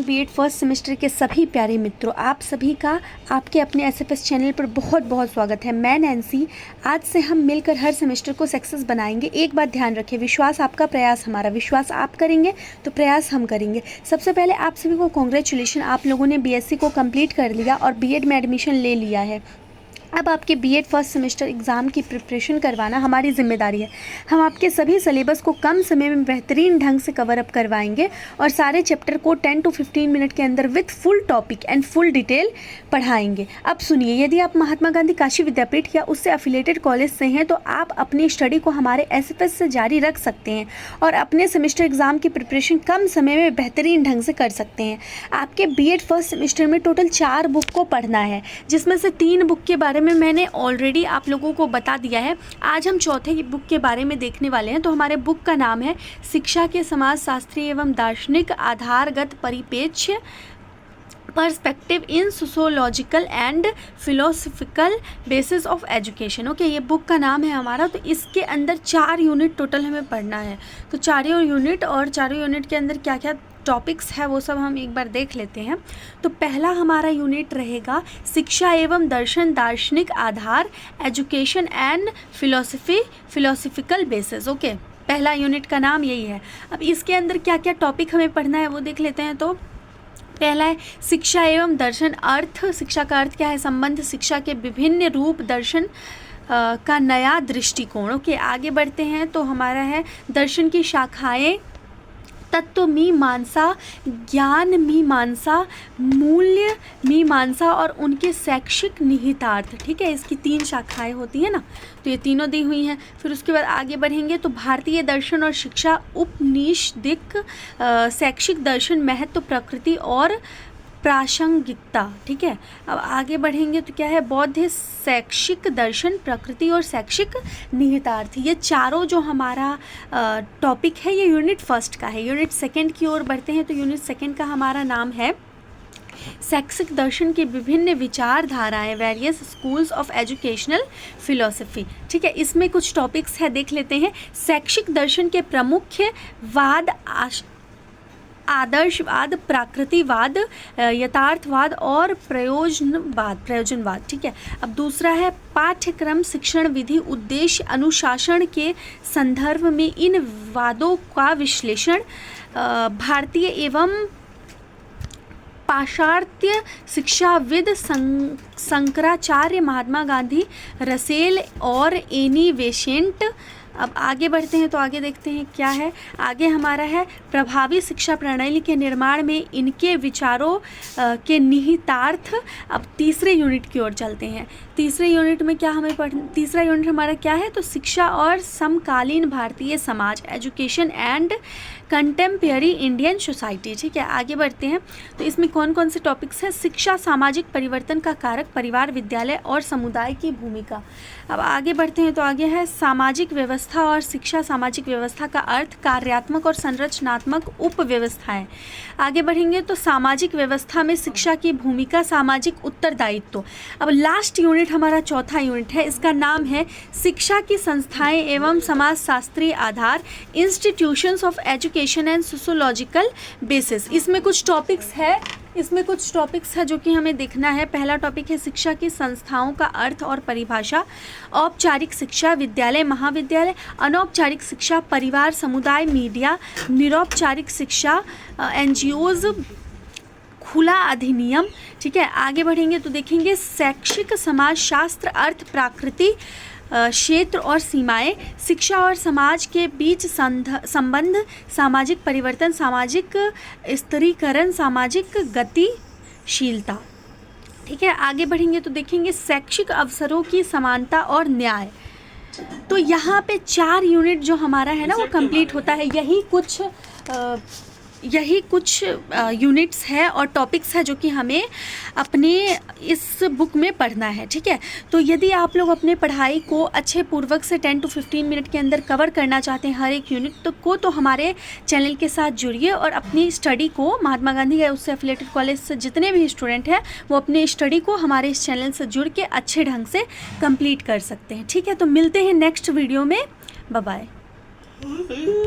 BEd first semester के सभी प्यारे मित्रों, आप सभी का आपके अपने एसएफएस चैनल पर बहुत बहुत स्वागत है। मैं नैन्सी। आज से हम मिलकर हर सेमेस्टर को सक्सेस बनाएंगे। एक बात ध्यान रखें, विश्वास आपका, प्रयास हमारा। विश्वास आप करेंगे तो प्रयास हम करेंगे। सबसे पहले आप सभी को कॉन्ग्रेचुलेशन, आप लोगों ने बीएससी को कंप्लीट कर लिया और बीएड में एडमिशन ले लिया है। अब आपके बीएड फर्स्ट सेमेस्टर एग्ज़ाम की प्रिपरेशन करवाना हमारी जिम्मेदारी है। हम आपके सभी सिलेबस को कम समय में बेहतरीन ढंग से कवर अप करवाएंगे और सारे चैप्टर को 10 to 15 मिनट के अंदर with full topic and full detail पढ़ाएंगे। अब सुनिए, यदि आप महात्मा गांधी काशी विद्यापीठ या उससे एफिलेटेड कॉलेज से हैं तो आप अपनी स्टडी को हमारे एसएफएस से जारी रख सकते हैं और अपने सेमेस्टर एग्ज़ाम की प्रिपरेशन कम समय में बेहतरीन ढंग से कर सकते हैं। आपके बीएड फर्स्ट सेमेस्टर में टोटल 4 बुक को पढ़ना है, जिसमें से 3 बुक के बारे में मैंने ऑलरेडी आप लोगों को बता दिया है। आज हम चौथे बुक के बारे में देखने वाले हैं। तो हमारे बुक का नाम है शिक्षा के समाजशास्त्रीय एवं दार्शनिक आधारगत परिप्रेक्ष्य, perspective in sociological and philosophical basis of education. Okay, ये बुक का नाम है हमारा। तो इसके अंदर 4 यूनिट टोटल हमें पढ़ना है। तो चारों यूनिट के अंदर क्या क्या टॉपिक्स है वो सब हम एक बार देख लेते हैं। तो पहला हमारा यूनिट रहेगा शिक्षा एवं दर्शन, दार्शनिक आधार, education and philosophical basis. Okay, पहला यूनिट का नाम यही है। अब इसके अंदर क्या क्या टॉपिक हमें पढ़ना है वो देख लेते हैं। तो पहला है शिक्षा एवं दर्शन। अर्थ, शिक्षा का अर्थ क्या है, संबंध, शिक्षा के विभिन्न रूप, दर्शन का नया दृष्टिकोण। ओके, आगे बढ़ते हैं। तो हमारा है दर्शन की शाखाएं, तत्व मीमांसा, ज्ञान मीमांसा, मूल्य मीमांसा और उनके शैक्षिक निहितार्थ। ठीक है, इसकी 3 शाखाएं होती है ना, तो ये तीनों दी हुई हैं। फिर उसके बाद आगे बढ़ेंगे तो भारतीय दर्शन और शिक्षा, उपनिषदिक शैक्षिक दर्शन, महत्व, प्रकृति और प्रासंगिकता। ठीक है, अब आगे बढ़ेंगे तो क्या है, बौद्ध शैक्षिक दर्शन, प्रकृति और शैक्षिक निहितार्थ। ये चारों जो हमारा टॉपिक है ये यूनिट फर्स्ट का है। यूनिट सेकंड की ओर बढ़ते हैं। तो यूनिट सेकंड का हमारा नाम है शैक्षिक दर्शन की विभिन्न विचारधाराएं, various schools of educational philosophy. ठीक है, इसमें कुछ टॉपिक्स है, देख लेते हैं। शैक्षिक दर्शन के प्रमुख वाद, आदर्शवाद, प्राकृतिवाद, यथार्थवाद और प्रयोजनवाद। ठीक है, अब दूसरा है पाठ्यक्रम, शिक्षण विधि, उद्देश्य, अनुशासन के संदर्भ में इन वादों का विश्लेषण, भारतीय एवं पाश्चात्य शिक्षाविद शंकराचार्य, महात्मा गांधी, रसेल और एनी बेसेंट। अब आगे बढ़ते हैं तो आगे देखते हैं क्या है। आगे हमारा है प्रभावी शिक्षा प्रणाली के निर्माण में इनके विचारों के निहितार्थ। अब तीसरे यूनिट की ओर चलते हैं। तीसरे यूनिट में क्या हमें तीसरा यूनिट हमारा क्या है, तो शिक्षा और समकालीन Bharatiya Samaj, education and contemporary Indian society. ठीक है, आगे बढ़ते हैं। तो इसमें कौन कौन से टॉपिक्स हैं, शिक्षा सामाजिक परिवर्तन का कारक, परिवार, विद्यालय और समुदाय की भूमिका। अब आगे बढ़ते हैं तो आगे है सामाजिक व्यवस्था और शिक्षा, सामाजिक व्यवस्था का अर्थ, कार्यात्मक और संरचनात्मक उपव्यवस्थाएं। आगे बढ़ेंगे तो सामाजिक व्यवस्था में शिक्षा की भूमिका, सामाजिक उत्तरदायित्व। अब लास्ट यूनिट हमारा चौथा यूनिट है, इसका नाम है शिक्षा की संस्थाएं एवं समाजशास्त्रीय आधार, institutions of education and sociological basis. इसमें कुछ टॉपिक्स है जो कि हमें देखना है। पहला टॉपिक है शिक्षा की संस्थाओं का अर्थ और परिभाषा, औपचारिक शिक्षा, विद्यालय, महाविद्यालय, अनौपचारिक शिक्षा, परिवार, समुदाय, मीडिया, निरौपचारिक शिक्षा, एनजीओज, खुला अधिनियम। ठीक है, आगे बढ़ेंगे तो देखेंगे शैक्षिक समाजशास्त्र, अर्थ, प्राकृति, क्षेत्र और सीमाएं, शिक्षा और समाज के बीच संबंध, सामाजिक परिवर्तन, सामाजिक स्थिरीकरण, सामाजिक गतिशीलता। ठीक है, आगे बढ़ेंगे तो देखेंगे शैक्षिक अवसरों की समानता और न्याय। तो यहाँ पे 4 यूनिट जो हमारा है ना वो कंप्लीट होता है। यही कुछ यूनिट्स है और टॉपिक्स है जो कि हमें अपने इस बुक में पढ़ना है। ठीक है, तो यदि आप लोग अपने पढ़ाई को अच्छे पूर्वक से 10 to 15 मिनट के अंदर कवर करना चाहते हैं हर एक यूनिट तो हमारे चैनल के साथ जुड़िए और अपनी स्टडी को, महात्मा गांधी या उससे एफिलेटेड कॉलेज से जितने भी स्टूडेंट हैं वो अपने स्टडी को हमारे इस चैनल से जुड़ के अच्छे ढंग से कंप्लीट कर सकते हैं। ठीक है, तो मिलते हैं नेक्स्ट वीडियो में। Bye bye.